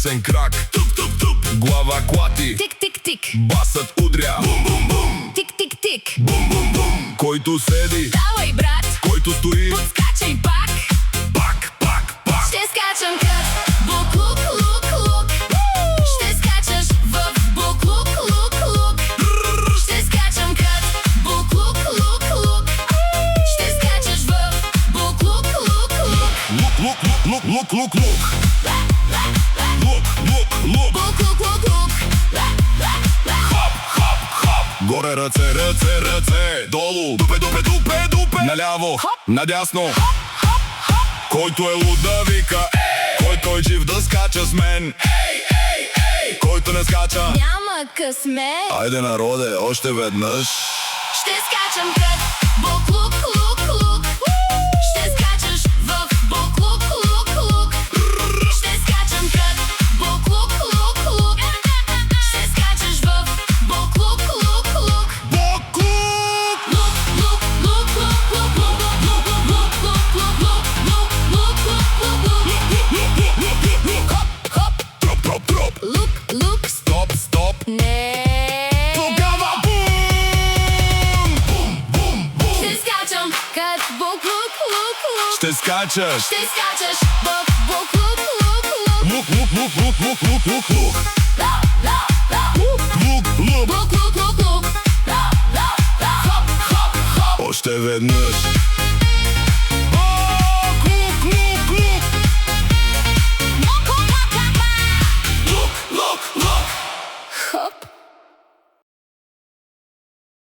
десен крак, туп-туп-туп, глава клати, тик-тик-тик, басът удря, бум-бум-бум, тик-тик-тик, бум-бум-бум. Който седи, давай брат, който стои, подскачай пак. пак, пак, пак. Ще скачам кът, буклук, лук, лук. Ще скачаш в буклук, лук, лук. Ще скачам кът, буклук, лук, лук. Ще скачаш в буклук, лук, лук. Лук, лук, лук, лук, лук, лук. Лук, лук, лук. Буклук, лук, лук. Хоп, хоп, хоп. Горе ръце, ръце, ръце. Долу, дупе, дупе, дупе, дупе. Наляво, надясно. Който е луд да вика, който е жив да скача с мен. Който не скача, Няма късмет. айде народе, още веднъж. Ще скачам кът, буклук, лук, лук. Ще скачаш в буклук, лук, лук. Ще скачам кът, буклук, лук, лук. Ще скачаш в буклук, лук, лук. Буклук! Лук, лук, лук, лук, лук, лук, лук, лук, лук, лук, лук, лук, лук, лук, лук. Хоп, хоп, Троп, троп, троп. лук, лук. Стоп, стоп. Не. Тогава бум! Бум, бум, бум. Ще скачам кът, буклук, лук, лук. Ще скачаш. Ще скачаш в буклук, лук, лук. Лук, лук, лук, лук, лук, лук, лук, лук. Ла, ла, ла. Лук, лук, лук. Буклук, лук, лук. Ла, ла, ла. Хоп, хоп, хоп. Още веднъж.